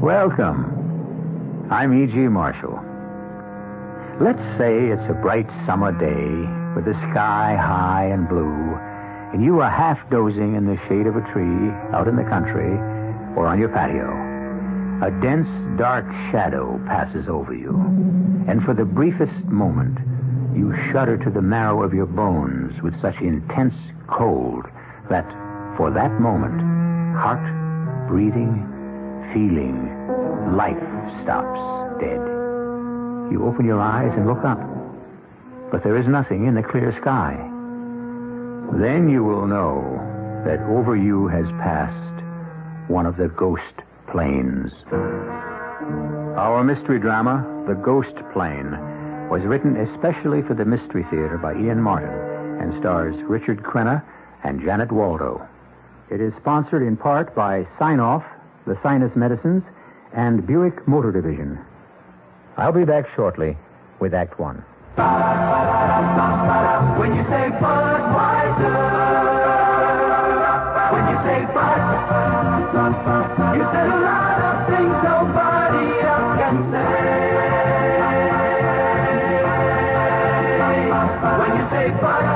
Welcome. I'm E.G. Marshall. Let's say it's a bright summer day with the sky high and blue, and you are half dozing in the shade of a tree out in the country or on your patio. A dense, dark shadow passes over you, and for the briefest moment, you shudder to the marrow of your bones with such intense cold that, for that moment, heart, breathing, feeling, life stops dead. You open your eyes and look up, but there is nothing in the clear sky. Then you will know that over you has passed one of the ghost planes. Our mystery drama, The Ghost Plane, was written especially for the Mystery Theater by Ian Martin and stars Richard Crenna and Janet Waldo. It is sponsored in part by Sign-Off, the Sinus Medicines, and Buick Motor Division. I'll be back shortly with Act One. When you say Budweiser, when you say Bud, you said a lot of things nobody else can say. When you say Bud,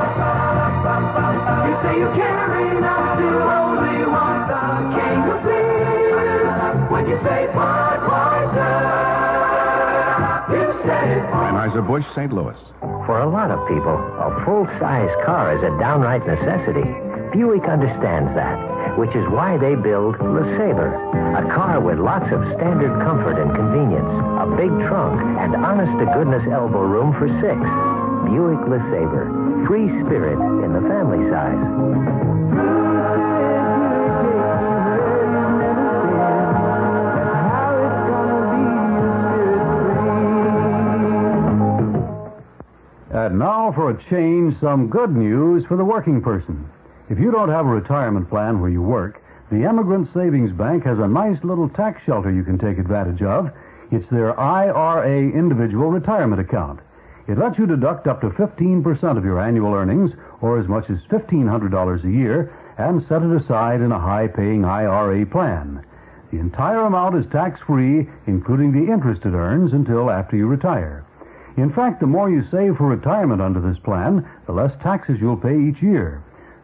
you say you carry enough to only want the king of beers. When you say Budweiser, you said it. Anheuser-Busch, St. Louis. For a lot of people, a full-size car is a downright necessity. Buick understands that, which is why they build LeSabre, a car with lots of standard comfort and convenience, a big trunk, and honest-to-goodness elbow room for 6. Buick LeSabre, free spirit in the family size. And now, for a change, some good news for the working person. If you don't have a retirement plan where you work, the Emigrant Savings Bank has a nice little tax shelter you can take advantage of. It's their IRA Individual Retirement Account. It lets you deduct up to 15% of your annual earnings, or as much as $1,500 a year, and set it aside in a high-paying IRA plan. The entire amount is tax-free, including the interest it earns until after you retire. In fact, the more you save for retirement under this plan, the less taxes you'll pay each year.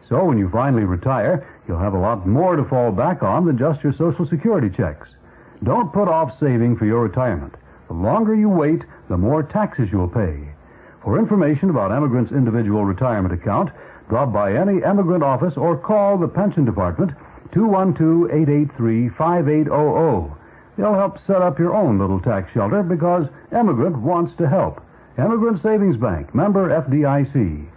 So when you finally retire, you'll have a lot more to fall back on than just your Social Security checks. Don't put off saving for your retirement. The longer you wait, the more taxes you'll pay. For information about Emigrant's Individual Retirement Account, drop by any Emigrant office or call the Pension Department, 212-883-5800. They'll help set up your own little tax shelter because Emigrant wants to help. Emigrant Savings Bank, member FDIC.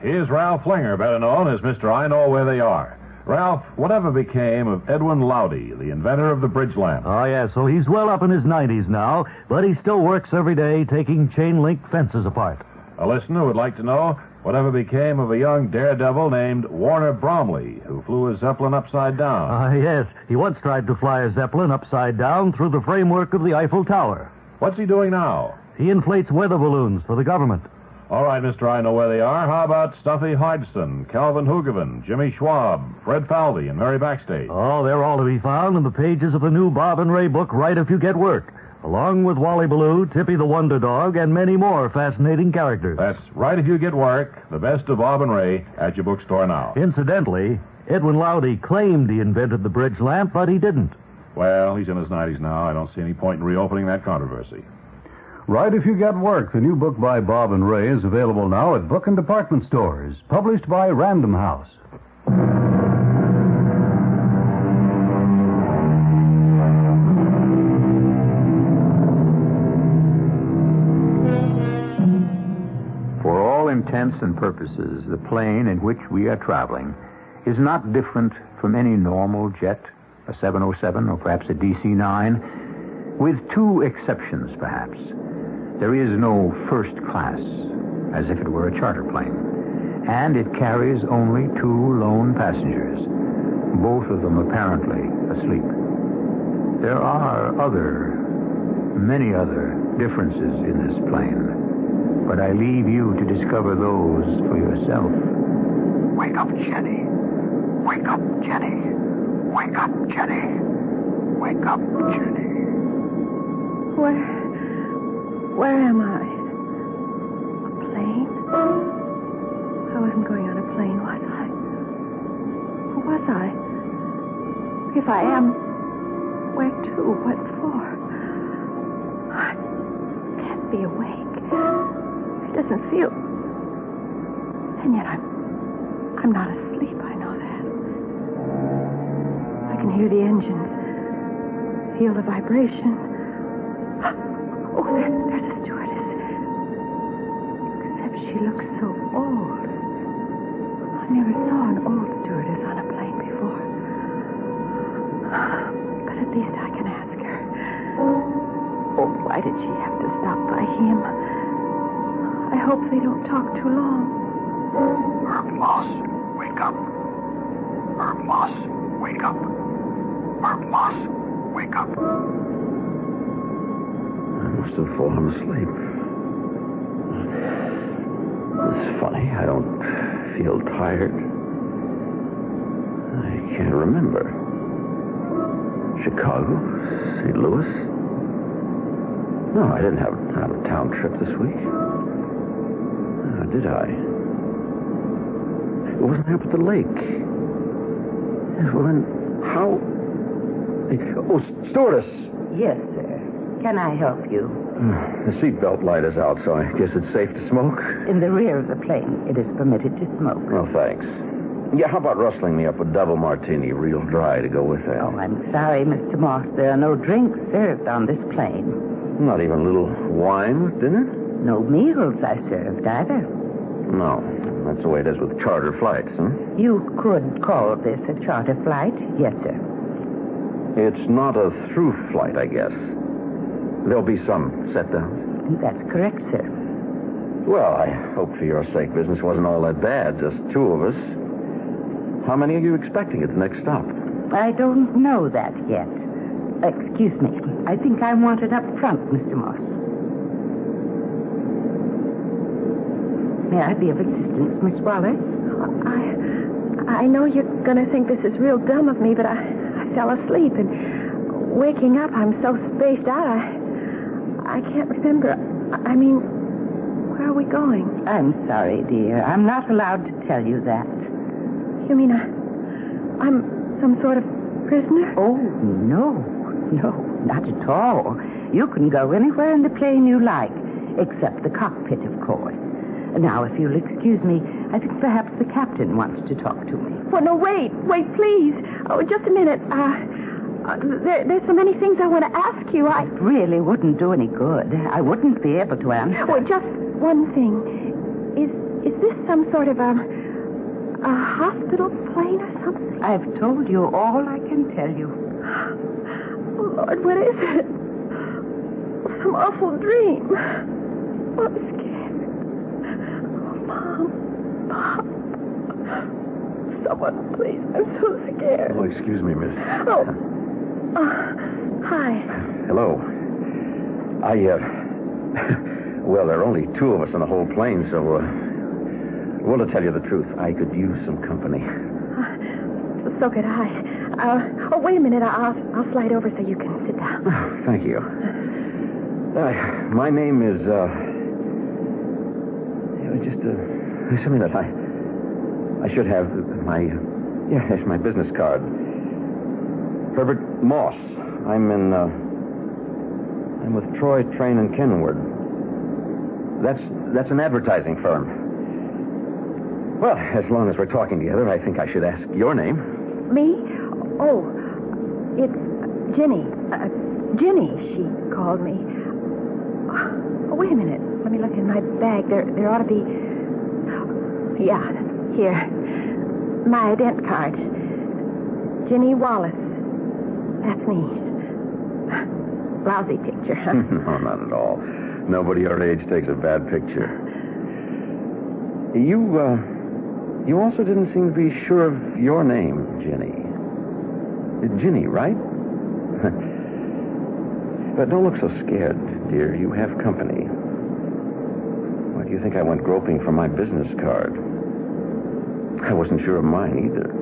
Here's Ralph Flinger, better known as Mr. I Know Where They Are. Ralph, whatever became of Edwin Lowdy, the inventor of the bridge lamp? Oh, yeah, so he's well up in his 90s now, but he still works every day taking chain-link fences apart. A listener would like to know whatever became of a young daredevil named Warner Bromley, who flew a Zeppelin upside down. Yes, he once tried to fly a Zeppelin upside down through the framework of the Eiffel Tower. What's he doing now? He inflates weather balloons for the government. All right, Mr. I Know Where They Are. How about Stuffy Hodgson, Calvin Hoogovan, Jimmy Schwab, Fred Falvey, and Mary Backstage? Oh, they're all to be found in the pages of the new Bob and Ray book, Right If You Get Work, along with Wally Ballou, Tippy the Wonder Dog, and many more fascinating characters. That's Right If You Get Work, the best of Bob and Ray, at your bookstore now. Incidentally, Edwin Lowdy claimed he invented the bridge lamp, but he didn't. Well, he's in his 90s now. I don't see any point in reopening that controversy. Right If You Get Work, the new book by Bob and Ray, is available now at book and department stores, published by Random House. For all intents and purposes, the plane in which we are traveling is not different from any normal jet, a 707 or perhaps a DC-9, with two exceptions, perhaps. There is no first class, as if it were a charter plane, and it carries only 2 lone passengers, both of them apparently asleep. There are many other differences in this plane, but I leave you to discover those for yourself. Wake up, Jenny. Wake up, Jenny. Wake up, Jenny. Wake up, Jenny. Where am I? A plane? I wasn't going on a plane, was I? Or was I? If I am, where to? What for? I can't be awake. It doesn't feel... And yet I'm not asleep, I know that. I can hear the engines, feel the vibration. Oh, there's a stewardess. Except she looks so old. I never saw an old stewardess on a plane before. But at least I can ask her. Oh, why did she have to stop by him? I hope they don't talk too long. Herb Moss, wake up. Herb Moss, wake up. Herb Moss, wake up. I must have fallen asleep. It's funny, I don't feel tired. I can't remember. Chicago? St. Louis? No, I didn't have an out-of-town trip this week. Did I? It wasn't up at the lake. Yes, well, then, how... Oh, stewardess! Yes, sir. Can I help you? The seatbelt light is out, so I guess it's safe to smoke? In the rear of the plane, it is permitted to smoke. Well, thanks. Yeah, how about rustling me up a double martini, real dry, to go with that? Oh, I'm sorry, Mr. Moss. There are no drinks served on this plane. Not even a little wine with dinner? No meals are served either. No. That's the way it is with charter flights, huh? You could call this a charter flight. Yes, sir. It's not a through flight, I guess. There'll be some set-downs. That's correct, sir. Well, I hope for your sake business wasn't all that bad. Just two of us. How many are you expecting at the next stop? I don't know that yet. Excuse me. I think I wanted up front, Mr. Moss. May I be of assistance, Miss Wallace? I know you're going to think this is real dumb of me, but I fell asleep, and waking up, I'm so spaced out, I can't remember. I mean, where are we going? I'm sorry, dear. I'm not allowed to tell you that. You mean I'm some sort of prisoner? Oh, no, not at all. You can go anywhere in the plane you like, except the cockpit, of course. Now, if you'll excuse me, I think perhaps the captain wants to talk to me. Well, no, wait, please. Oh, just a minute. There's so many things I want to ask you. It really wouldn't do any good. I wouldn't be able to answer. Well, just one thing. Is this some sort of a hospital plane or something? I've told you all I can tell you. Oh, Lord, what is it? Some awful dream. I'm scared. Mom. Someone, please. I'm so scared. Oh, excuse me, miss. Oh. Hi. Hello. Well, there are only two of us on the whole plane, so, well, to tell you the truth, I could use some company. So could I. Wait a minute. I'll slide over so you can sit down. Oh, thank you. My name is, just a minute. I should have it's my business card. Herbert Moss. I'm with Troy, Train, and Kenwood. That's an advertising firm. Well, as long as we're talking together, I think I should ask your name. Me? Oh, it's Jenny. Jenny, she called me. Oh, wait a minute. Let me look in my bag. There ought to be... Yeah, here. My ident card. Jenny Wallace. That's me. Lousy picture, huh? No, not at all. Nobody our age takes a bad picture. You also didn't seem to be sure of your name, Jenny. Ginny, right? But don't look so scared, dear. You have company. Why do you think I went groping for my business card? I wasn't sure of mine either.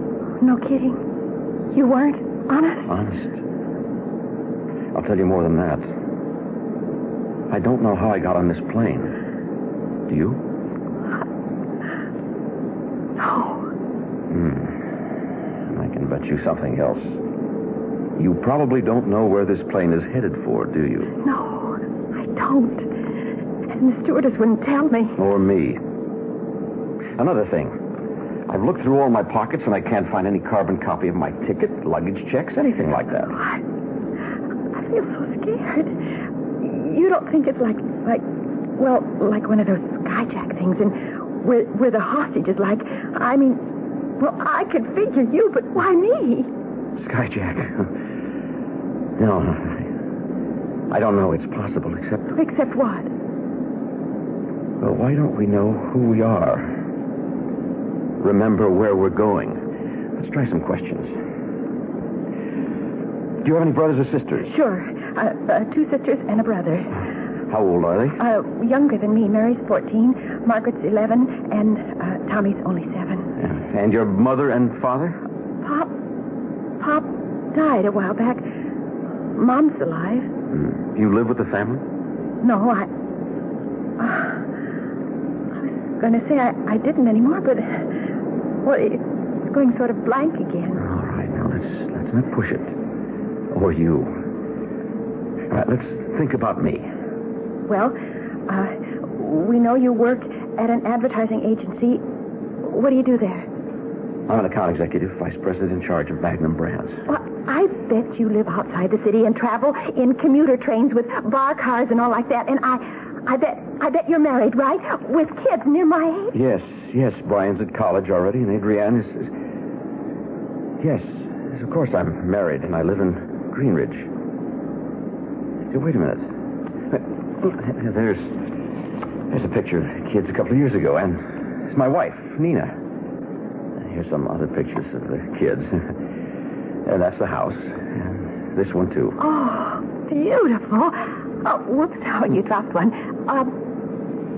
No kidding. You weren't? Honest? Honest. I'll tell you more than that. I don't know how I got on this plane. Do you? No. I can bet you something else. You probably don't know where this plane is headed for, do you? No, I don't. And the stewardess wouldn't tell me. Or me. Another thing. I've looked through all my pockets and I can't find any carbon copy of my ticket, luggage checks, anything like that. I feel so scared. You don't think it's like one of those skyjack things and where the hostage is like, I mean, well, I could figure you, but why me? Skyjack. No, I don't know it's possible, except... Except what? Well, why don't we know who we are? Remember where we're going. Let's try some questions. Do you have any brothers or sisters? Sure. 2 sisters and a brother. How old are they? Younger than me. Mary's 14, Margaret's 11, and Tommy's only 7. Yeah. And your mother and father? Pop died a while back. Mom's alive. You live with the family? No, I was going to say I didn't anymore, but well, it's going sort of blank again. All right, now let's not push it. Or you. All right, let's think about me. Well, we know you work at an advertising agency. What do you do there? I'm an account executive, vice president in charge of Magnum Brands. Well, I bet you live outside the city and travel in commuter trains with bar cars and all like that. And I bet you're married, right? With kids near my age? Yes. Brian's at college already, and Adrienne is... Yes, of course I'm married, and I live in Greenridge. Hey, wait a minute. There's a picture of the kids a couple of years ago, and it's my wife, Nina. Here's some other pictures of the kids. And that's the house. And this one, too. Oh, beautiful. Oh, whoops, how you dropped one.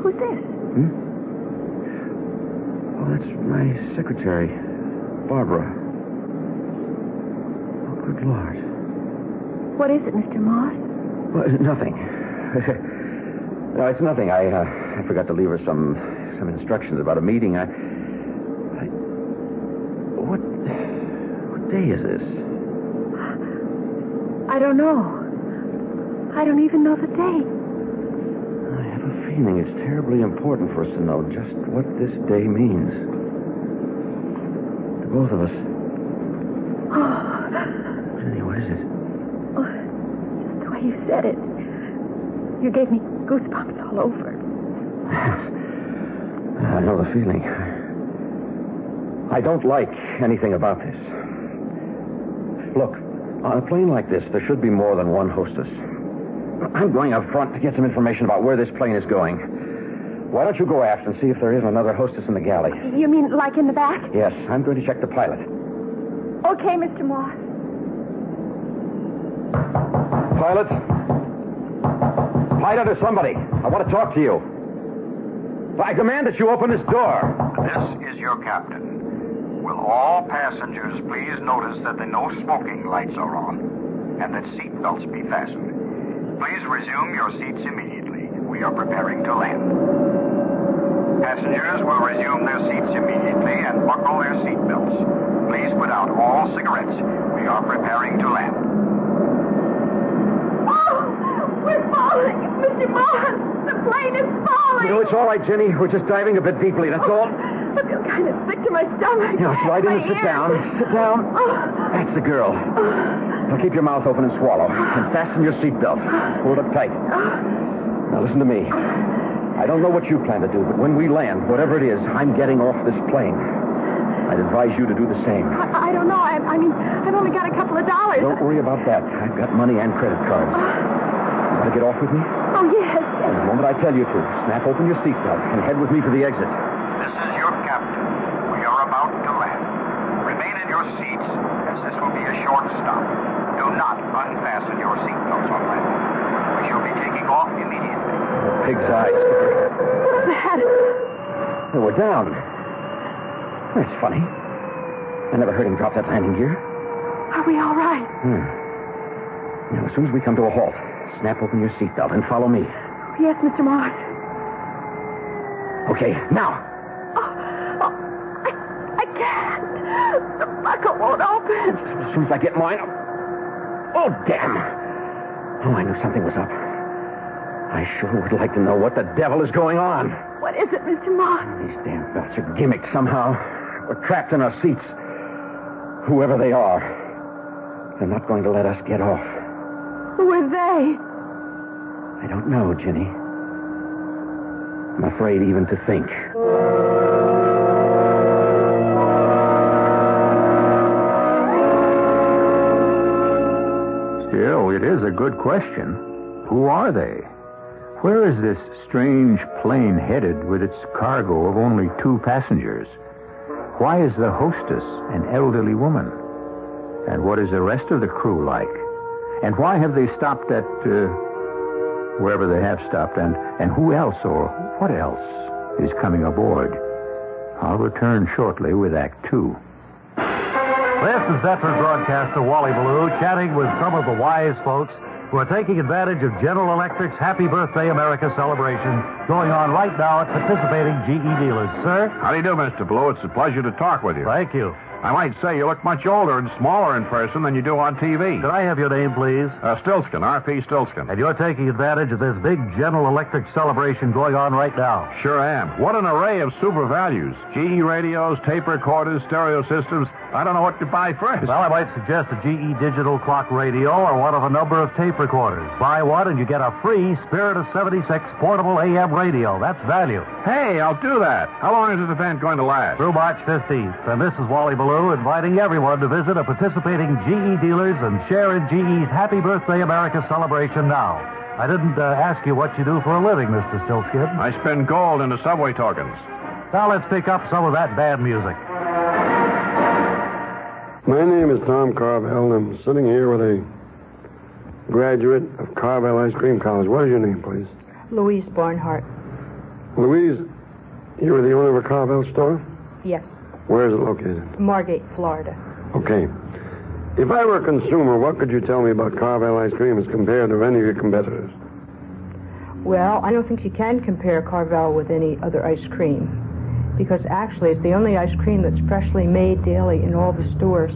Who's this? Oh, that's my secretary, Barbara. Oh, good Lord. What is it, Mr. Moss? Well, nothing. No, it's nothing. I forgot to leave her some instructions about a meeting. What day is this? I don't know. I don't even know the date. I have a feeling it's terribly important for us to know just what this day means. To both of us. Jenny, what is it? Oh, just the way you said it. You gave me goosebumps all over. I know the feeling. I don't like anything about this. Look, on a plane like this, there should be more than one hostess. I'm going up front to get some information about where this plane is going. Why don't you go aft and see if there isn't another hostess in the galley? You mean like in the back? Yes, I'm going to check the pilot. Okay, Mr. Moss. Pilot? Pilot or somebody. I want to talk to you. I demand that you open this door. This is your captain. Will all passengers please notice that the no smoking lights are on and that seat belts be fastened. Please resume your seats immediately. We are preparing to land. Passengers will resume their seats immediately and buckle their seat belts. Please put out all cigarettes. We are preparing to land. Oh, we're falling, Mr. Moss. The plane is falling. No, it's all right, Jenny. We're just diving a bit deeply, that's all. I feel kind of sick to my stomach. Now, slide in and sit down. Sit down. That's the girl. Now, keep your mouth open and swallow. And fasten your seatbelt. Pull it up tight. Now, listen to me. I don't know what you plan to do, but when we land, whatever it is, I'm getting off this plane. I'd advise you to do the same. I don't know. I mean, I've only got a couple of dollars. Don't worry about that. I've got money and credit cards. You want to get off with me? Oh, yes. And the moment I tell you to, snap open your seatbelt and head with me to the exit. This is your captain. We are about to land. Remain in your seats, as this will be a short stop. Do not unfasten your seatbelts on landing. We shall be taking off immediately. Pig's eyes, Skipper. What's that? Oh, we're down. That's funny. I never heard him drop that landing gear. Are we all right? Now, as soon as we come to a halt, snap open your seatbelt and follow me. Yes, Mr. Moss. Okay, now. I can't. The buckle won't open. As soon as I get mine. Oh, damn. Oh, I knew something was up. I sure would like to know what the devil is going on. What is it, Mr. Moss? These damn belts are gimmicked somehow. We're trapped in our seats. Whoever they are, they're not going to let us get off. Who are they? I don't know, Ginny. I'm afraid even to think. Still, it is a good question. Who are they? Where is this strange plane headed with its cargo of only 2 passengers? Why is the hostess an elderly woman? And what is the rest of the crew like? And why have they stopped at, wherever they have stopped? And who else or what else is coming aboard? I'll return shortly with Act 2. This is veteran broadcaster Wally Ballou chatting with some of the wise folks who are taking advantage of General Electric's Happy Birthday America celebration going on right now at participating GE dealers. Sir? How do you do, Mr. Blue? It's a pleasure to talk with you. Thank you. I might say you look much older and smaller in person than you do on TV. Could I have your name, please? Stilskin, R.P. Stilskin. And you're taking advantage of this big General Electric celebration going on right now. Sure am. What an array of super values. GE radios, tape recorders, stereo systems. I don't know what to buy first. Well, I might suggest a GE digital clock radio or one of a number of tape recorders. Buy one and you get a free Spirit of 76 portable AM radio. That's value. Hey, I'll do that. How long is this event going to last? Through March 15th. And this is Wally Ballou inviting everyone to visit a participating GE dealers and share in GE's Happy Birthday America celebration now. I didn't ask you what you do for a living, Mr. Stilskin. I spend gold into subway tokens. Now let's pick up some of that bad music. My name is Tom Carvel, and I'm sitting here with a graduate of Carvel Ice Cream College. What is your name, please? Louise Barnhart. Louise, you are the owner of a Carvel store? Yes. Where is it located? Margate, Florida. Okay. If I were a consumer, what could you tell me about Carvel Ice Cream as compared to any of your competitors? Well, I don't think you can compare Carvel with any other ice cream, because actually it's the only ice cream that's freshly made daily in all the stores.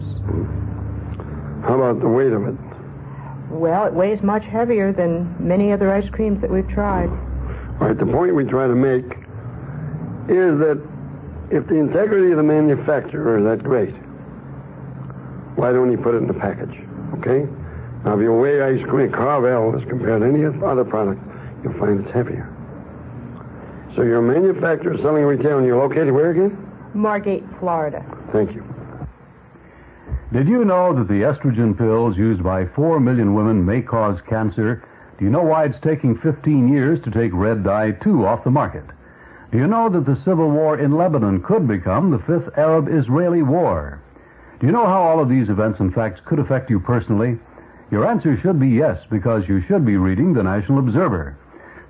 How about the weight of it? Well, it weighs much heavier than many other ice creams that we've tried. All right, the point we try to make is that if the integrity of the manufacturer is that great, why don't you put it in a package, okay? Now, if you weigh ice cream, Carvel, as compared to any other product, you'll find it's heavier. So you're a manufacturer selling retail, and you're located where again? Margate, Florida. Thank you. Did you know that the estrogen pills used by 4 million women may cause cancer? Do you know why it's taking 15 years to take Red Dye 2 off the market? Do you know that the civil war in Lebanon could become the 5th Arab-Israeli war? Do you know how all of these events and facts could affect you personally? Your answer should be yes, because you should be reading the National Observer.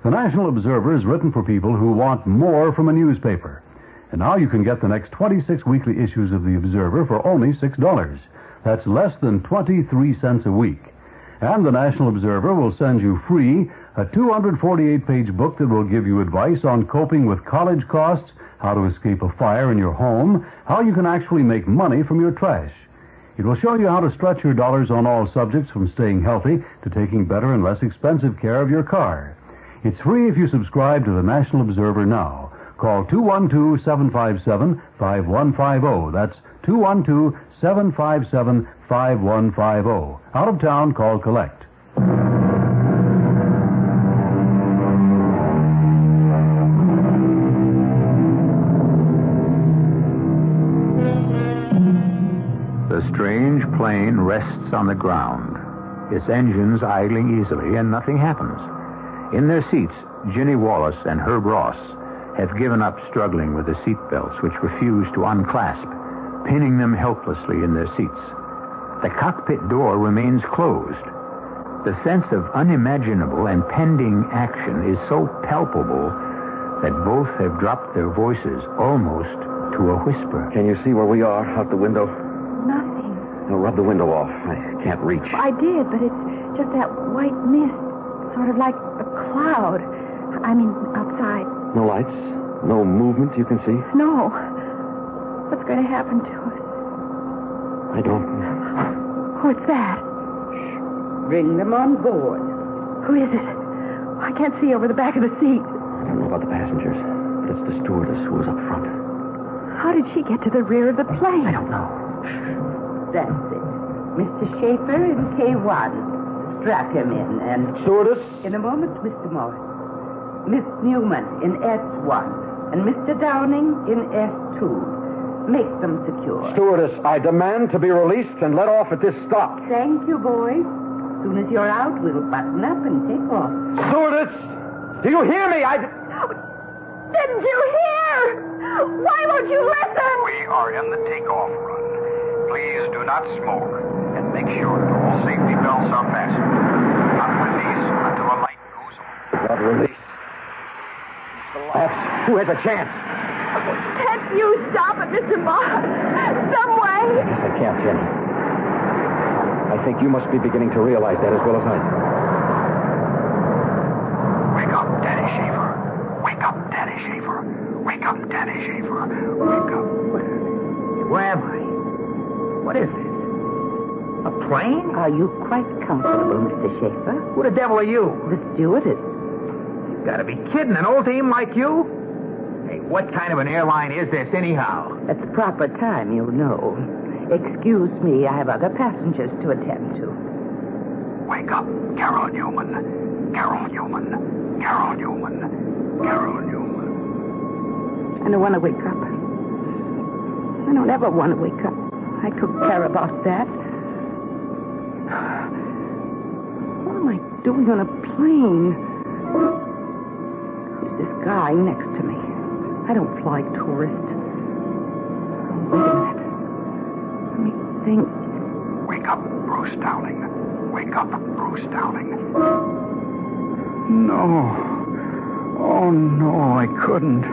The National Observer is written for people who want more from a newspaper. And now you can get the next 26 weekly issues of the Observer for only $6. That's less than 23 cents a week. And the National Observer will send you free a 248-page book that will give you advice on coping with college costs, how to escape a fire in your home, how you can actually make money from your trash. It will show you how to stretch your dollars on all subjects, from staying healthy to taking better and less expensive care of your car. It's free if you subscribe to the National Observer now. Call 212-757-5150. That's 212-757-5150. Out of town, call collect. The strange plane rests on the ground, its engines idling easily, and nothing happens. In their seats, Ginny Wallace and Herb Ross have given up struggling with the seat belts, which refuse to unclasp, pinning them helplessly in their seats. The cockpit door remains closed. The sense of unimaginable and pending action is so palpable that both have dropped their voices almost to a whisper. Can you see where we are out the window? Nothing. No, rub the window off. I can't reach. I did, but it's just that white mist, sort of like a cloud. I mean, outside. No lights? No movement you can see? No. What's going to happen to us? I don't know. What's that? Bring them on board. Who is it? I can't see over the back of the seat. I don't know about the passengers, but it's the stewardess who was up front. How did she get to the rear of the plane? I don't know. That's it. Mr. Schaefer in K1. Strap him in and... Stewardess? In a moment, Mr. Morris. Miss Newman in S1 and Mr. Downing in S2. Make them secure. Stewardess, I demand to be released and let off at this stop. Thank you, boys. As soon as you're out, we'll button up and take off. Stewardess! Do you hear me? Didn't you hear? Why won't you listen? We are in the takeoff run. Please do not smoke and make sure that all safety belts are fastened. Not release until a light goes on. Not release. Perhaps who has a chance? Can't you stop it, Mr. Moss? Some way. Yes, I can't, Jenny. I think you must be beginning to realize that as well as I do. Wake up, Daddy Schaefer. Wake up, Daddy Schaefer. Wake up, Daddy Schaefer. Wake up. Where am I? What is this? A plane? Are you quite comfortable, Mr. Schaefer? Who the devil are you? The stewardess. You gotta be kidding. An old team like you? Hey, what kind of an airline is this, anyhow? At the proper time, you'll know. Excuse me, I have other passengers to attend to. Wake up, Carol Newman. Carol Newman. Carol Newman. Carol Newman. I don't want to wake up. I don't ever want to wake up. I took care about that. What am I doing on a plane? Who's this guy next to me? I don't fly tourist. Oh, wait a minute. Let me think. Wake up, Bruce Dowling. Wake up, Bruce Dowling. No. Oh, no, I couldn't.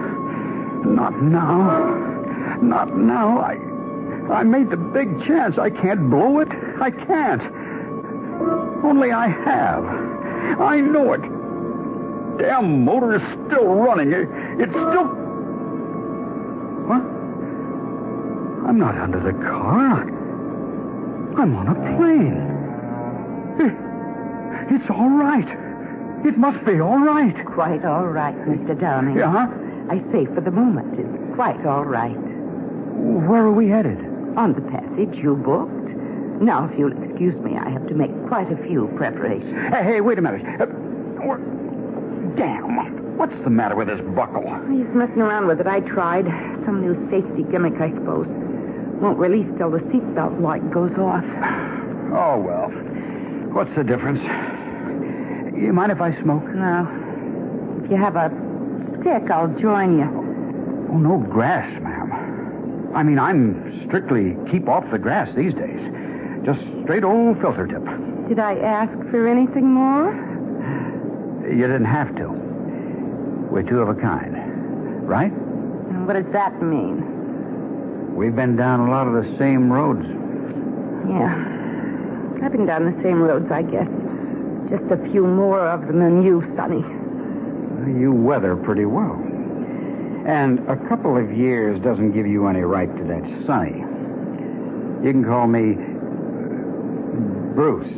Not now. Not now. I made the big chance. I can't blow it. I can't. Only I have. I know it. Damn motor is still running. It's still... What? I'm not under the car. I'm on a plane. It's all right. It must be all right. Quite all right, Mr. Downing. Yeah? I say for the moment, it's quite all right. Where are we headed? On the passage you booked. Now, if you'll excuse me, I have to make quite a few preparations. Hey, wait a minute. Damn. What's the matter with this buckle? He's messing around with it. I tried. Some new safety gimmick, I suppose. Won't release till the seatbelt light goes off. Oh, well. What's the difference? You mind if I smoke? No. If you have a stick, I'll join you. Oh, no grass, ma'am. I mean, I'm strictly keep off the grass these days. Just straight old filter tip. Did I ask for anything more? You didn't have to. We're two of a kind. Right? And what does that mean? We've been down a lot of the same roads. Yeah. I've been down the same roads, I guess. Just a few more of them than you, Sonny. You weather pretty well. And a couple of years doesn't give you any right to that Sonny. You can call me Bruce.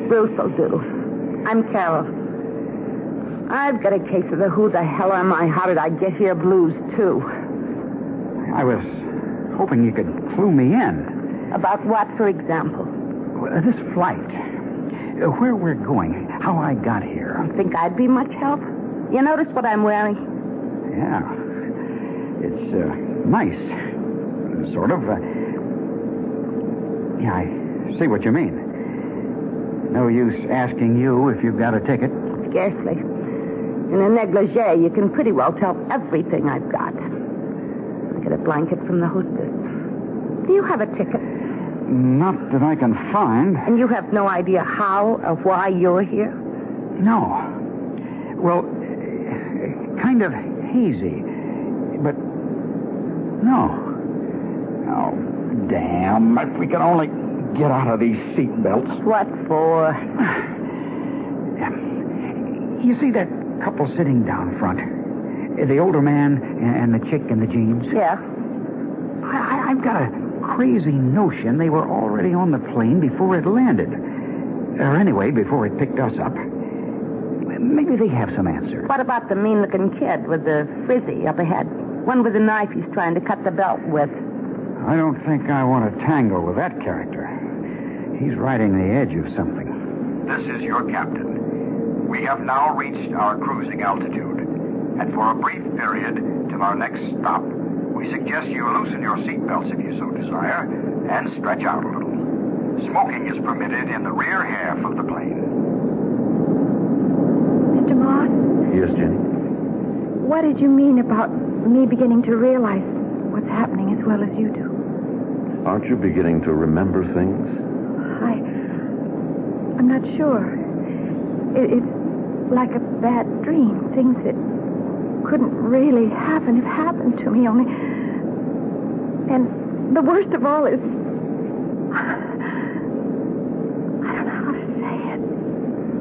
Bruce will do. I'm Carol. I've got a case of the who the hell am I, how did I get here blues, too. I was hoping you could clue me in. About what, for example? This flight. Where we're going. How I got here. You think I'd be much help? You notice what I'm wearing? Yeah. It's nice. Sort of. Yeah, I see what you mean. No use asking you if you've got a ticket. Scarcely. In a negligee, you can pretty well tell everything I've got. I get a blanket from the hostess. Do you have a ticket? Not that I can find. And you have no idea how or why you're here? No. Well, kind of hazy. But no. Oh, damn. If we could only get out of these seat belts. What for? You see that couple sitting down front? The older man and the chick in the jeans? Yeah. I've got a crazy notion they were already on the plane before it landed. Or anyway, before it picked us up. Maybe they have some answer. What about the mean-looking kid with the frizzy up ahead? One with a knife he's trying to cut the belt with. I don't think I want to tangle with that character. He's riding the edge of something. This is your captain. We have now reached our cruising altitude. And for a brief period, till our next stop, we suggest you loosen your seatbelts if you so desire, and stretch out a little. Smoking is permitted in the rear half of the plane. Mr. Moss, Yes, Jenny? what did you mean about me beginning to realize what's happening as well as you do? Aren't you beginning to remember things? I'm not sure. It's like a bad dream. Things that couldn't really happen have happened to me only. And the worst of all is... I don't know how to say it.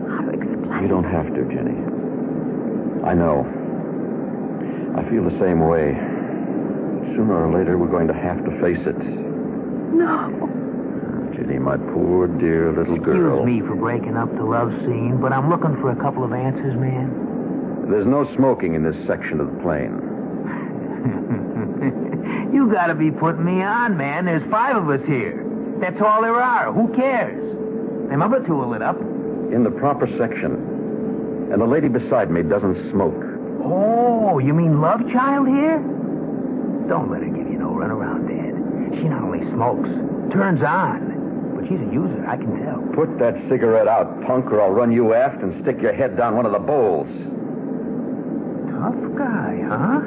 How to explain. You don't have to, Jenny. I know. I feel the same way. Sooner or later, we're going to have to face it. No. Jenny, my poor, dear little girl. Excuse me for breaking up the love scene, but I'm looking for a couple of answers, man. There's no smoking in this section of the plane. You gotta be putting me on, man. There's 5 of us here. That's all there are. Who cares? Them other 2 are lit up. In the proper section. And the lady beside me doesn't smoke. Oh, you mean love child here? Don't let her give you no runaround, Dad. She not only smokes, turns on, but she's a user, I can tell. Put that cigarette out, punk, or I'll run you aft and stick your head down one of the bowls. Tough guy, huh?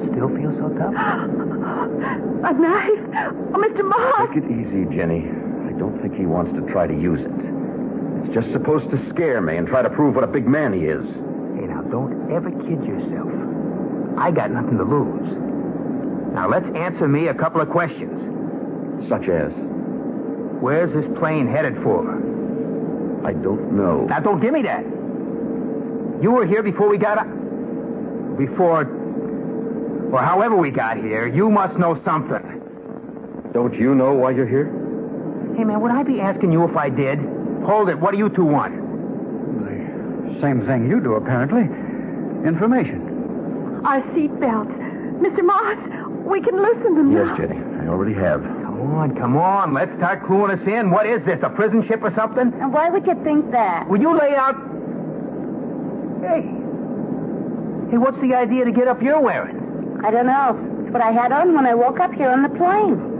Still feel so tough? A knife? Oh, Mr. Moss! Take it easy, Jenny. I don't think he wants to try to use it. It's just supposed to scare me and try to prove what a big man he is. Hey, now, don't ever kid yourself. I got nothing to lose. Now, let's answer me a couple of questions. Such as? Where's this plane headed for? I don't know. Now, don't give me that. You were here before we got up. Before... or however we got here. You must know something. Don't you know why you're here? Hey, man, would I be asking you if I did? Hold it. What do you 2 want? The same thing you do, apparently. Information. Our seatbelts. Mr. Moss, we can loosen them now. Yes, Jenny. I already have. Come on. Let's start cluing us in. What is this, a prison ship or something? And why would you think that? Will you lay out... Hey, what's the idea to get up you're wearing? I don't know. It's what I had on when I woke up here on the plane.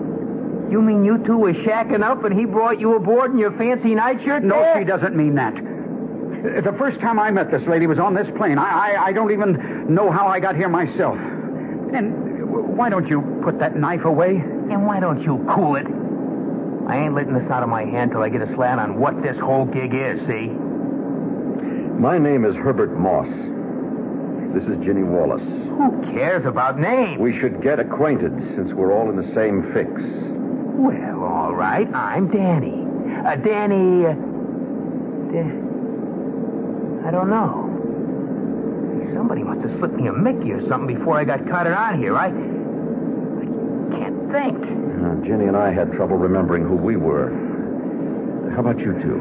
You mean you 2 were shacking up and he brought you aboard in your fancy nightshirt? No, she doesn't mean that. The first time I met this lady was on this plane. I don't even know how I got here myself. And why don't you put that knife away? And why don't you cool it? I ain't letting this out of my hand till I get a slant on what this whole gig is, see? My name is Herbert Moss. This is Ginny Wallace. Who cares about names? We should get acquainted since we're all in the same fix. Well, all right. I'm Danny. Danny... I don't know. Somebody must have slipped me a Mickey or something before I got carted on here. I can't think. Jenny and I had trouble remembering who we were. How about you 2?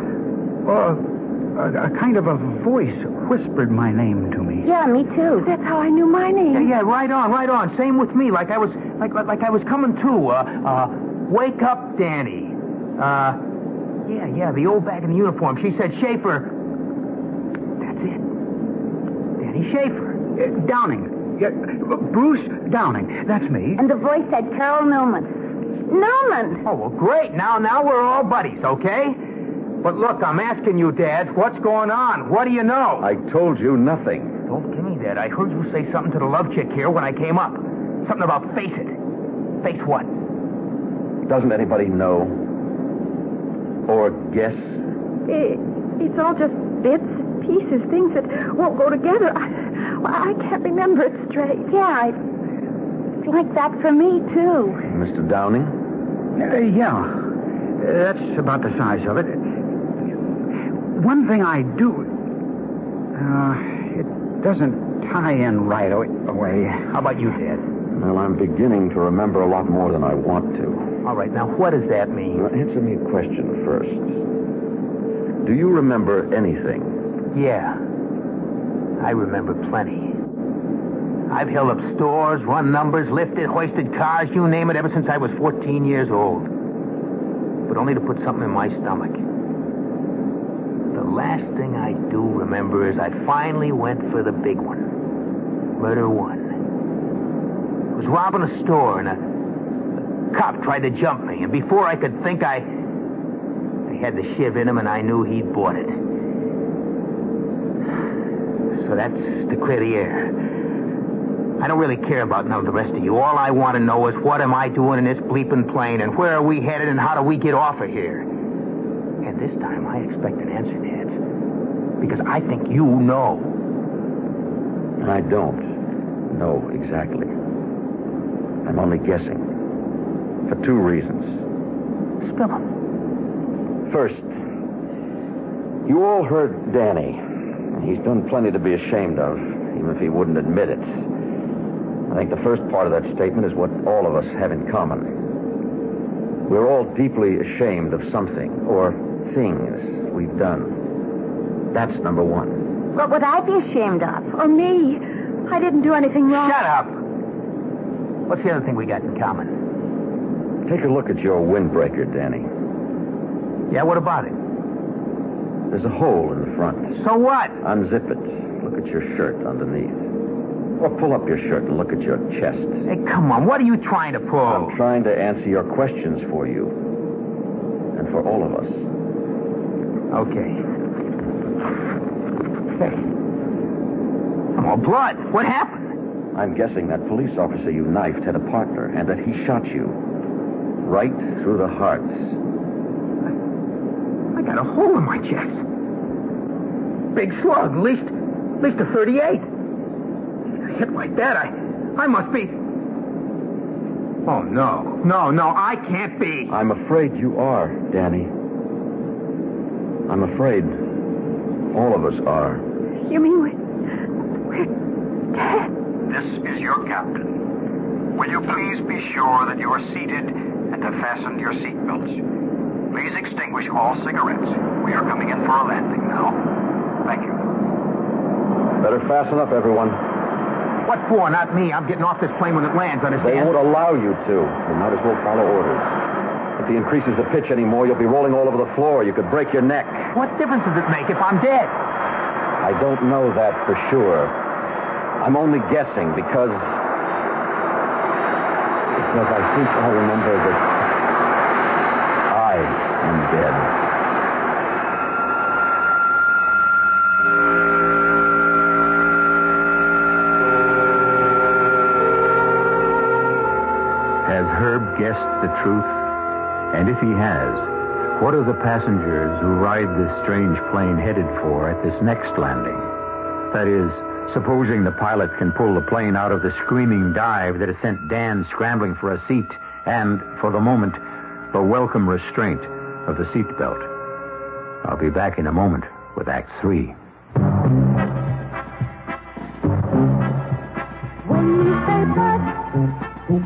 A kind of a voice whispered my name to me. Yeah, me too. That's how I knew my name. Yeah, right on. Same with me. Like I was coming to. Wake up, Danny. Yeah, the old bag in the uniform. She said, Schaefer. That's it. Danny Schaefer. Downing. Bruce Downing. That's me. And the voice said Carol Newman. Newman! Oh, well, great. Now we're all buddies, okay? But look, I'm asking you, Dad, what's going on? What do you know? I told you nothing. Don't give me that. I heard you say something to the love chick here when I came up. Something about face it. Face what? Doesn't anybody know? Or guess? It's all just bits, pieces, things that won't go together. I can't remember it straight. Yeah, it's like that for me, too. Mr. Downing? Yeah. That's about the size of it. One thing I do... It doesn't tie in right away. How about you, Dad? Well, I'm beginning to remember a lot more than I want to. All right, now what does that mean? Now, answer me a question first. Do you remember anything? Yeah. I remember plenty. I've held up stores, run numbers, lifted, hoisted cars, you name it, ever since I was 14 years old. But only to put something in my stomach. The last thing I do remember is I finally went for the big one. Murder one. I was robbing a store and a cop tried to jump me. And before I could think, I had the shiv in him and I knew he'd bought it. So that's to clear the air. I don't really care about none of the rest of you. All I want to know is what am I doing in this bleeping plane and where are we headed and how do we get off of here? And this time I expect an answer, Dad. Because I think you know. I don't know exactly. I'm only guessing. For two reasons. Spill them. First, you all heard Danny. He's done plenty to be ashamed of, even if he wouldn't admit it. I think the first part of that statement is what all of us have in common. We're all deeply ashamed of something or things we've done. That's number one. What would I be ashamed of? Or me? I didn't do anything wrong. Shut up! What's the other thing we got in common? Take a look at your windbreaker, Danny. Yeah, what about it? There's a hole in the front. So what? Unzip it. Look at your shirt underneath. Or pull up your shirt and look at your chest. Hey, come on. What are you trying to prove? I'm trying to answer your questions for you. And for all of us. Okay. Hey. I'm all blood. What happened? I'm guessing that police officer you knifed had a partner and that he shot you. Right through the heart. I got a hole in my chest. Big slug, at least a 38. A hit like that, I must be... Oh, no, I can't be. I'm afraid you are, Danny. I'm afraid all of us are. You mean we're dead? This is your captain. Will you please be sure that you are seated and have fastened your seatbelts? Please extinguish all cigarettes. We are coming in for a landing now. Thank you. Better fasten up, everyone. What for? Not me. I'm getting off this plane when it lands, understand? They won't allow you to. You might as well follow orders. If he increases the pitch anymore, you'll be rolling all over the floor. You could break your neck. What difference does it make if I'm dead? I don't know that for sure. I'm only guessing because I think I remember that I am dead. Has Herb guessed the truth? And if he has, what are the passengers who ride this strange plane headed for at this next landing? That is, supposing the pilot can pull the plane out of the screaming dive that has sent Dan scrambling for a seat and, for the moment, the welcome restraint of the seatbelt. I'll be back in a moment with Act 3. When you say but,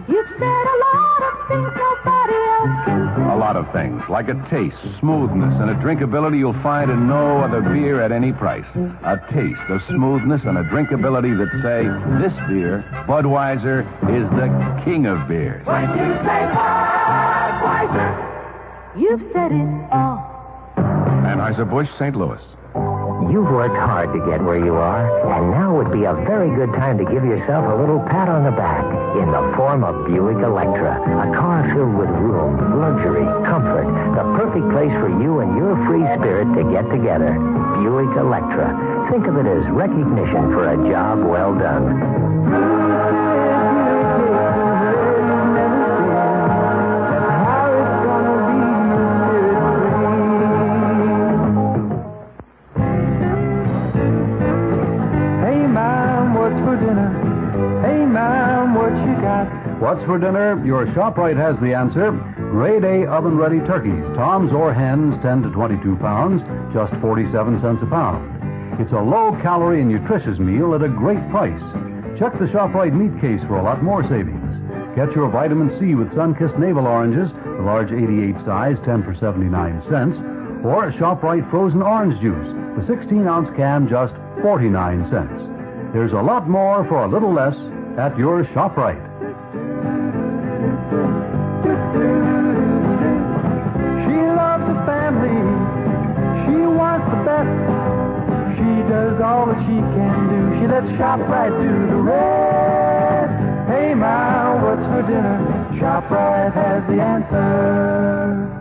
you've said a lot of things nobody else can say. A lot of things, like a taste, smoothness, and a drinkability you'll find in no other beer at any price. A taste, a smoothness, and a drinkability that say, this beer, Budweiser, is the king of beers. When you say Budweiser, you've said it all. Anheuser-Busch, St. Louis. You've worked hard to get where you are, and now would be a very good time to give yourself a little pat on the back in the form of Buick Electra, a car filled with room, luxury, comfort, the perfect place for you and your free spirit to get together. Buick Electra. Think of it as recognition for a job well done. What's for dinner? Your ShopRite has the answer. Grade A oven-ready turkeys, toms or hens, 10 to 22 pounds, just 47 cents a pound. It's a low-calorie and nutritious meal at a great price. Check the ShopRite meat case for a lot more savings. Get your vitamin C with Sunkissed Navel Oranges, the large 88 size, 10 for 79 cents, or ShopRite frozen orange juice, the 16-ounce can, just 49 cents. There's a lot more for a little less at your ShopRite. She loves the family. She wants the best. She does all that she can do. She lets ShopRite do the rest. Hey, Ma, what's for dinner? ShopRite has the answer.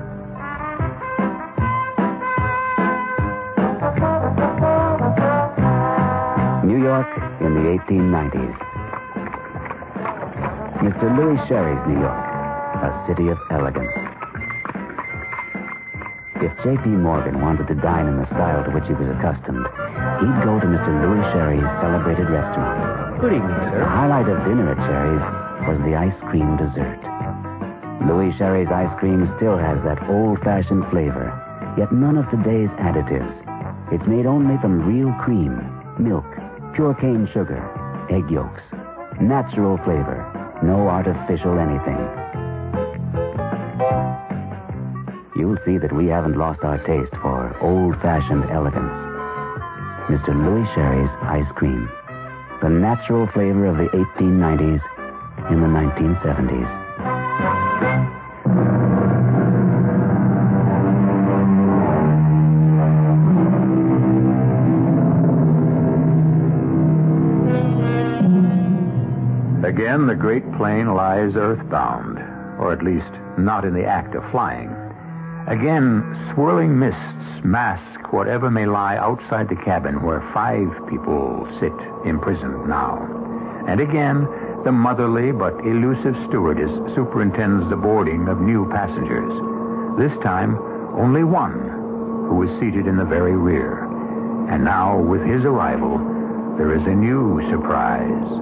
New York in the 1890s. Mr. Louis Sherry's New York, a city of elegance. If J.P. Morgan wanted to dine in the style to which he was accustomed, he'd go to Mr. Louis Sherry's celebrated restaurant. Good evening, sir. The highlight of dinner at Sherry's was the ice cream dessert. Louis Sherry's ice cream still has that old-fashioned flavor, yet none of today's additives. It's made only from real cream, milk, pure cane sugar, egg yolks, natural flavor, no artificial anything. You'll see that we haven't lost our taste for old-fashioned elegance. Mr. Louis Sherry's ice cream, the natural flavor of the 1890s in the 1970s. Again, the great plane lies earthbound, or at least not in the act of flying. Again, swirling mists mask whatever may lie outside the cabin where 5 people sit imprisoned now. And again, the motherly but elusive stewardess superintends the boarding of new passengers. This time, only one, who is seated in the very rear. And now, with his arrival, there is a new surprise.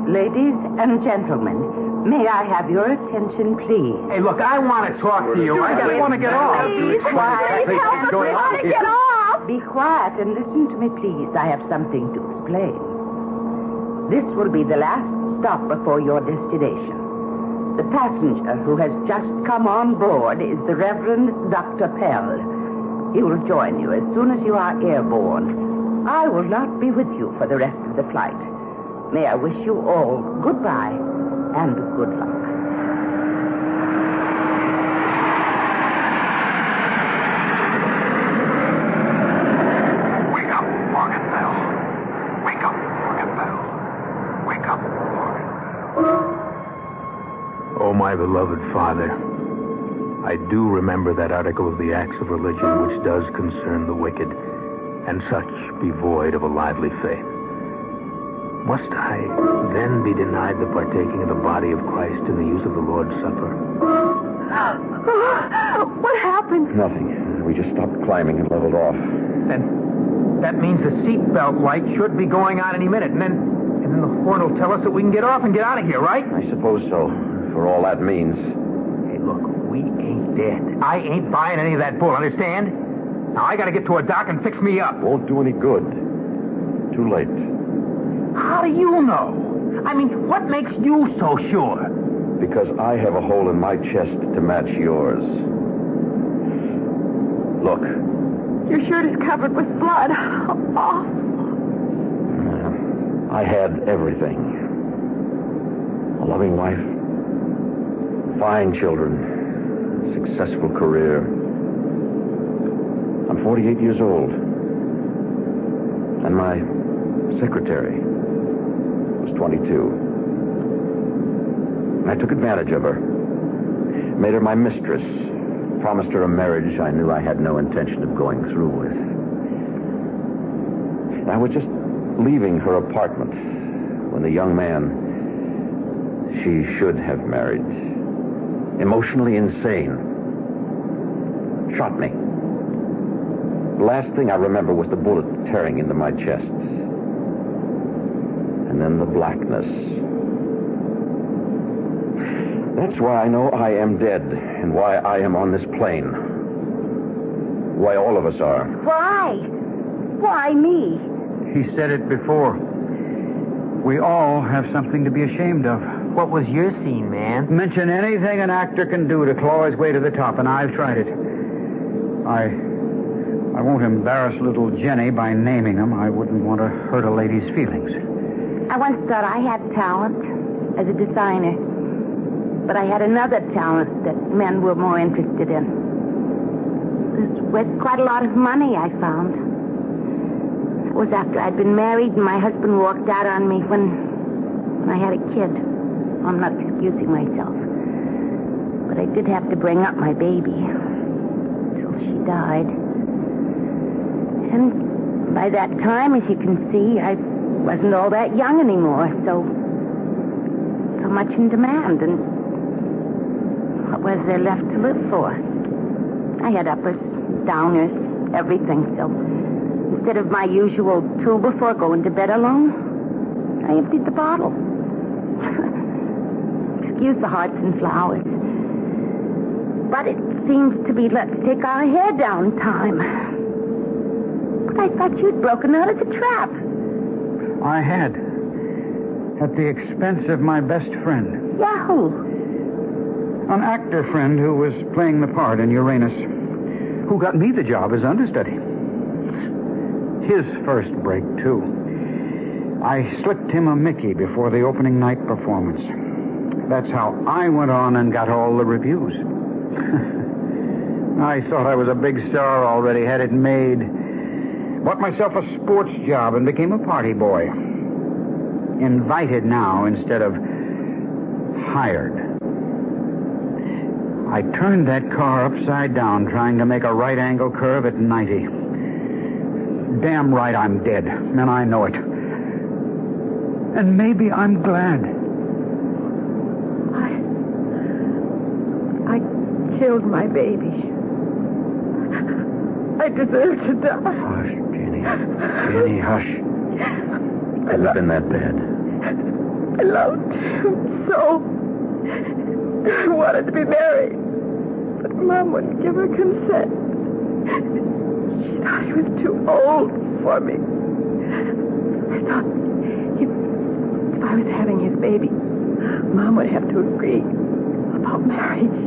Ladies and gentlemen, may I have your attention, please? Hey, look, I want to talk to you. I want to get off. Please, quiet. Help us. We want to get off. Be quiet and listen to me, please. I have something to explain. This will be the last stop before your destination. The passenger who has just come on board is the Reverend Dr. Pell. He will join you as soon as you are airborne. I will not be with you for the rest of the flight. May I wish you all goodbye and good luck. Wake up, Morgan Bell. Wake up, Morgan Bell. Wake up, Morgan Bell. Oh, my beloved father, I do remember that article of the Acts of Religion which does concern the wicked, and such be void of a lively faith. Must I then be denied the partaking of the body of Christ in the use of the Lord's Supper? What happened? Nothing. We just stopped climbing and leveled off. Then that means the seatbelt light should be going on any minute, and then the horn will tell us that we can get off and get out of here, right? I suppose so, for all that means. Hey, look, we ain't dead. I ain't buying any of that bull, understand? Now, I gotta get to a dock and fix me up. Won't do any good. Too late. How do you know? I mean, what makes you so sure? Because I have a hole in my chest to match yours. Look. Your shirt is covered with blood. Oh. I had everything. A loving wife, fine children, successful career. I'm 48 years old. And my secretary was 22. I took advantage of her. Made her my mistress. Promised her a marriage I knew I had no intention of going through with. I was just leaving her apartment when the young man she should have married, emotionally insane, shot me. The last thing I remember was the bullet tearing into my chest. And then the blackness. That's why I know I am dead and why I am on this plane. Why all of us are. Why? Why me? He said it before. We all have something to be ashamed of. What was your scene, man? Mention anything an actor can do to claw his way to the top, and I've tried it. I won't embarrass little Jenny by naming them. I wouldn't want to hurt a lady's feelings. I once thought I had talent as a designer, but I had another talent that men were more interested in. It was worth quite a lot of money, I found. It was after I'd been married and my husband walked out on me when I had a kid. I'm not excusing myself, but I did have to bring up my baby until she died. And by that time, as you can see, I wasn't all that young anymore, so much in demand, and what was there left to live for? I had uppers, downers, everything, so instead of my usual 2 before going to bed alone, I emptied the bottle. Excuse the hearts and flowers. But it seems to be let's take our hair down time. But I thought you'd broken out of the trap. I had. At the expense of my best friend. Yahoo! An actor friend who was playing the part in Uranus, who got me the job as understudy. His first break, too. I slipped him a Mickey before the opening night performance. That's how I went on and got all the reviews. I thought I was a big star already, had it made. Bought myself a sports job and became a party boy. Invited now instead of hired. I turned that car upside down trying to make a right angle curve at 90. Damn right I'm dead, and I know it. And maybe I'm glad. I killed my baby. I deserve to die. Hush, Jenny. Jenny, hush. Has it been that bad? I loved him so. I wanted to be married. But Mom wouldn't give her consent. She thought he was too old for me. I thought if I was having his baby, Mom would have to agree about marriage.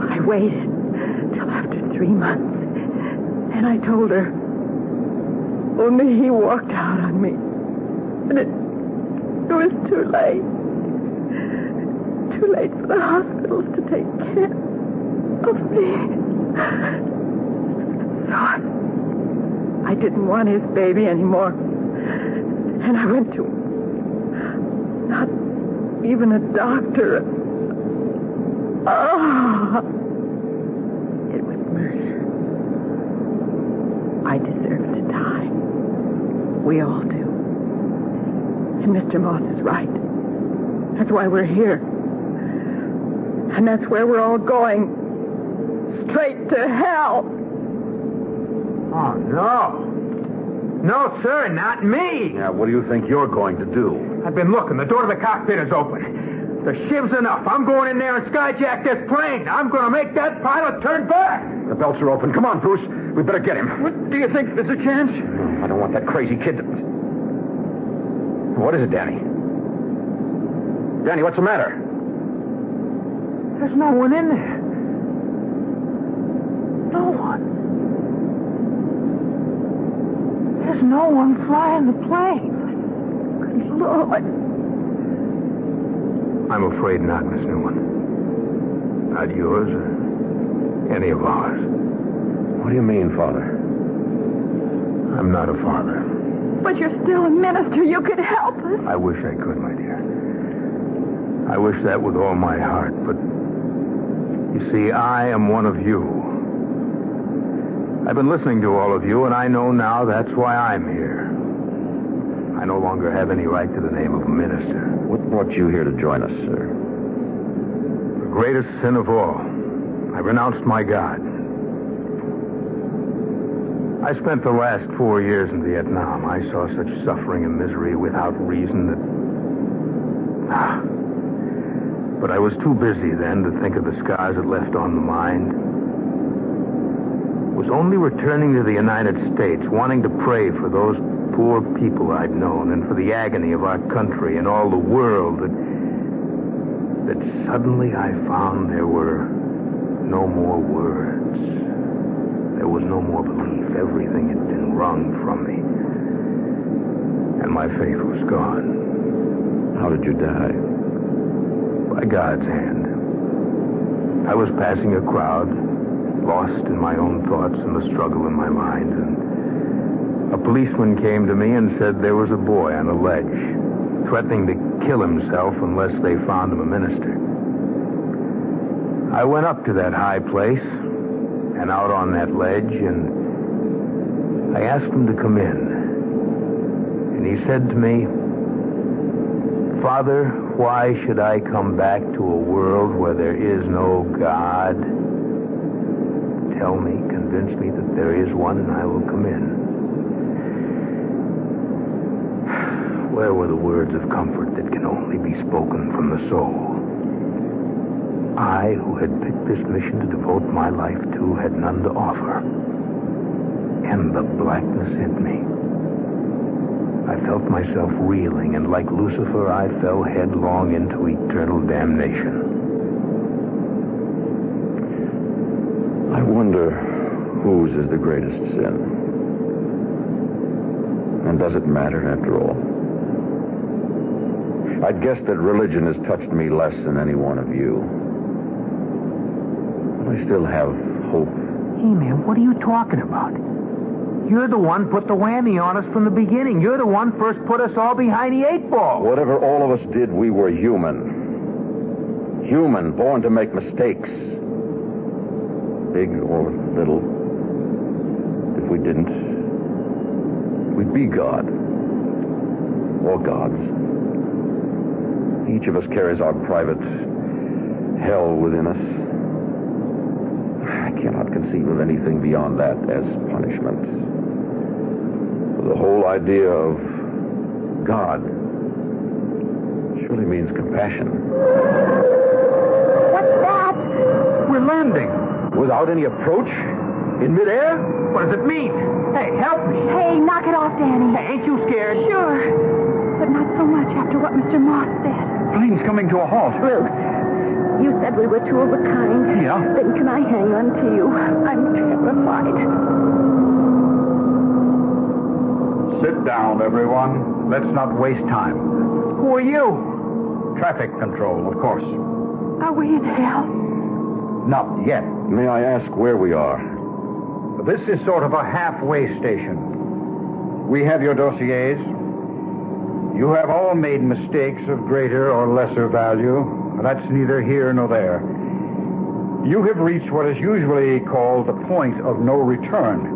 I waited till after 3 months. And I told her. Only he walked out on me. And it was too late. Too late for the hospitals to take care of me. So I didn't want his baby anymore. And I went to not even a doctor. It was murder. I deserve to die. We all do. And Mr. Moss is right. That's why we're here. And that's where we're all going. Straight to hell. Oh, no. No, sir, not me. Now, what do you think you're going to do? I've been looking. The door to the cockpit is open. The shiv's enough. I'm going in there and skyjack this plane. I'm going to make that pilot turn back. The belts are open. Come on, Bruce. We better get him. What, do you think there's a chance? I don't want that crazy kid to... What is it, Danny? Danny, what's the matter? There's no one in there. No one. There's no one flying the plane. Good Lord. I'm afraid not, Miss Newman. Not yours or any of ours. What do you mean, Father? I'm not a father. But you're still a minister. You could help us. I wish I could, my dear. I wish that with all my heart, but you see, I am one of you. I've been listening to all of you, and I know now that's why I'm here. I no longer have any right to the name of a minister. What brought you here to join us, sir? The greatest sin of all. I renounced my God. I spent the last 4 years in Vietnam. I saw such suffering and misery without reason that... But I was too busy then to think of the scars it left on the mind. It was only returning to the United States, wanting to pray for those poor people I'd known and for the agony of our country and all the world that suddenly I found there were no more words. There was no more belief. Everything had been wrung from me. And my faith was gone. How did you die? By God's hand. I was passing a crowd, lost in my own thoughts and the struggle in my mind, and a policeman came to me and said there was a boy on a ledge, threatening to kill himself unless they found him a minister. I went up to that high place and out on that ledge, and I asked him to come in. And he said to me, "Father, why should I come back to a world where there is no God? Tell me, convince me that there is one, and I will come in." Where were the words of comfort that can only be spoken from the soul? I, who had picked this mission to devote my life to, had none to offer. And the blackness hit me. I felt myself reeling, and like Lucifer, I fell headlong into eternal damnation. I wonder whose is the greatest sin. And does it matter after all? I'd guess that religion has touched me less than any one of you. But I still have hope. Hey, man, what are you talking about? You're the one put the whammy on us from the beginning. You're the one first put us all behind the 8 ball. Whatever all of us did, we were human. Human, born to make mistakes. Big or little. If we didn't, we'd be God. Or gods. Each of us carries our private hell within us. I cannot conceive of anything beyond that as punishment. The whole idea of God surely means compassion. What's that? We're landing. Without any approach? In midair? What does it mean? Hey, help me. Hey, knock it off, Danny. Hey, ain't you scared? Sure. But not so much after what Mr. Moss said. Plane's coming to a halt. Bruce, you said we were two of a kind. Yeah. Then can I hang on to you? I'm terrified. Sit down, everyone. Let's not waste time. Who are you? Traffic control, of course. Are we in hell? Not yet. May I ask where we are? This is sort of a halfway station. We have your dossiers. You have all made mistakes of greater or lesser value. That's neither here nor there. You have reached what is usually called the point of no return.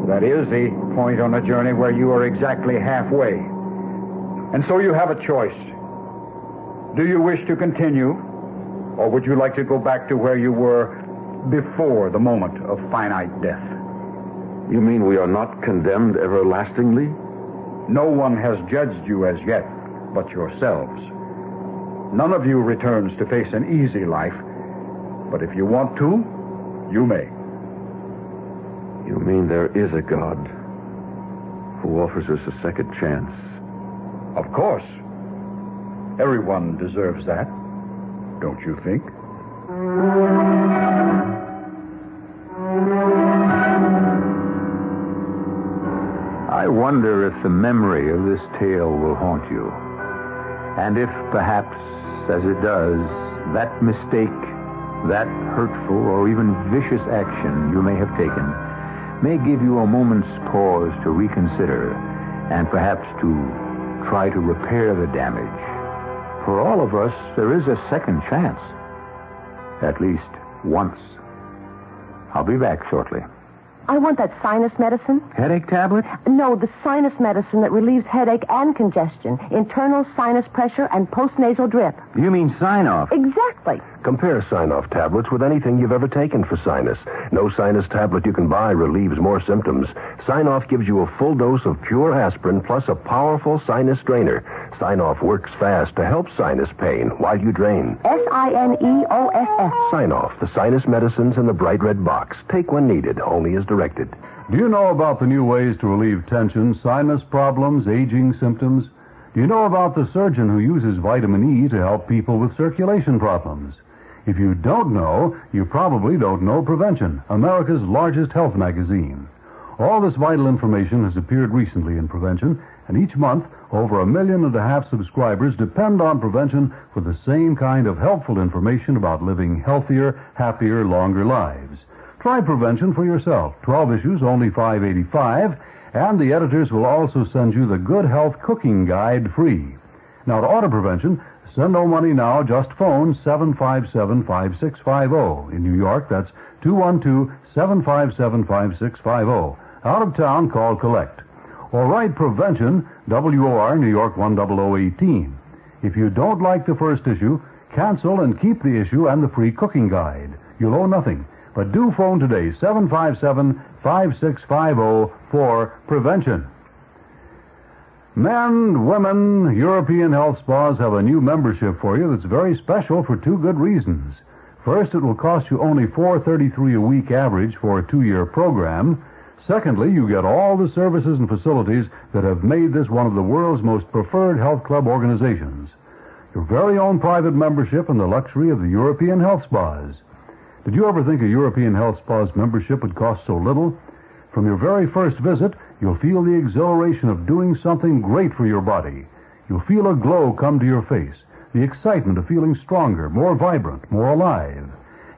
That is, the point on a journey where you are exactly halfway. And so you have a choice. Do you wish to continue, or would you like to go back to where you were before the moment of finite death? You mean we are not condemned everlastingly? No one has judged you as yet but yourselves. None of you returns to face an easy life, but if you want to, you may. You mean there is a God who offers us a second chance? Of course. Everyone deserves that, don't you think? I wonder if the memory of this tale will haunt you. And if perhaps, as it does, that mistake, that hurtful or even vicious action you may have taken may give you a moment's pause to reconsider and perhaps to try to repair the damage. For all of us, there is a second chance. At least once. I'll be back shortly. I want that sinus medicine. Headache tablet? No, the sinus medicine that relieves headache and congestion, internal sinus pressure, and postnasal drip. You mean sign-off? Exactly. Compare sign-off tablets with anything you've ever taken for sinus. No sinus tablet you can buy relieves more symptoms. Sign-off gives you a full dose of pure aspirin plus a powerful sinus drainer. Sign-off works fast to help sinus pain while you drain. Sineoff. Sign-off, the sinus medicines in the bright red box. Take when needed, only as directed. Do you know about the new ways to relieve tension, sinus problems, aging symptoms? Do you know about the surgeon who uses vitamin E to help people with circulation problems? If you don't know, you probably don't know Prevention, America's largest health magazine. All this vital information has appeared recently in Prevention, and each month, over 1.5 million subscribers depend on Prevention for the same kind of helpful information about living healthier, happier, longer lives. Try Prevention for yourself. 12 issues, only $5.85, and the editors will also send you the Good Health Cooking Guide free. Now, to order Prevention, send no money now, just phone 757-5650. In New York, that's 212-757-5650. Out of town, call Collect. Or write Prevention, WOR, New York 10018. If you don't like the first issue, cancel and keep the issue and the free cooking guide. You'll owe nothing. But do phone today, 757-5650 for Prevention. Men, women, European health spas have a new membership for you that's very special for two good reasons. First, it will cost you only $4.33 a week average for a 2-year program. Secondly, you get all the services and facilities that have made this one of the world's most preferred health club organizations. Your very own private membership and the luxury of the European health spas. Did you ever think a European health spa's membership would cost so little? From your very first visit, you'll feel the exhilaration of doing something great for your body. You'll feel a glow come to your face, the excitement of feeling stronger, more vibrant, more alive.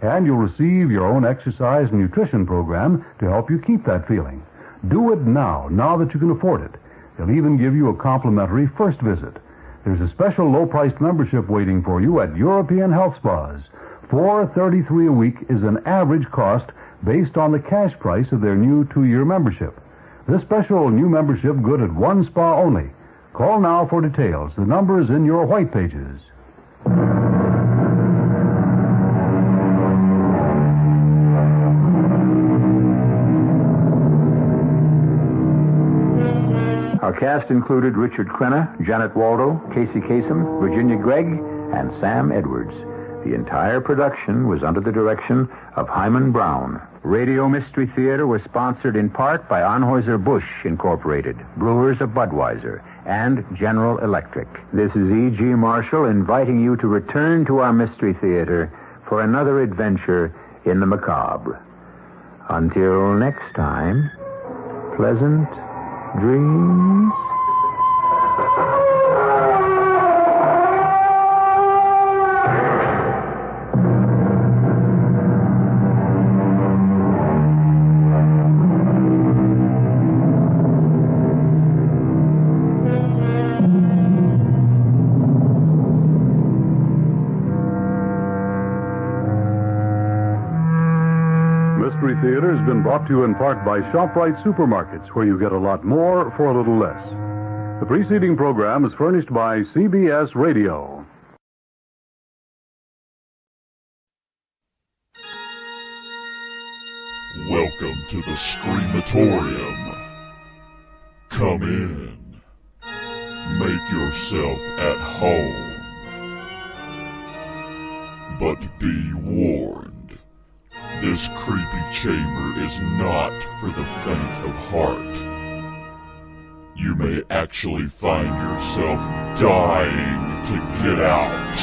And you'll receive your own exercise and nutrition program to help you keep that feeling. Do it now that you can afford it. They'll even give you a complimentary first visit. There's a special low-priced membership waiting for you at European Health Spas. $4.33 a week is an average cost based on the cash price of their new 2-year membership. This special new membership good at one spa only. Call now for details. The number is in your white pages. Our cast included Richard Crenna, Janet Waldo, Casey Kasem, Virginia Gregg, and Sam Edwards. The entire production was under the direction of Hyman Brown. Radio Mystery Theater was sponsored in part by Anheuser-Busch Incorporated, Brewers of Budweiser, and General Electric. This is E.G. Marshall inviting you to return to our Mystery Theater for another adventure in the macabre. Until next time, pleasant dreams. Mystery Theater has been brought to you in part by ShopRite Supermarkets, where you get a lot more for a little less. The preceding program is furnished by CBS Radio. Welcome to the Screamatorium. Come in. Make yourself at home. But be warned. This creepy chamber is not for the faint of heart. You may actually find yourself dying to get out.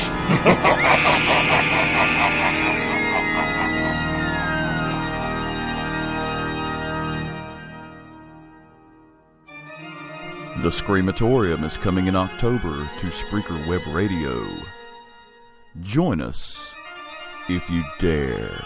The Screamatorium is coming in October to Spreaker Web Radio. Join us if you dare.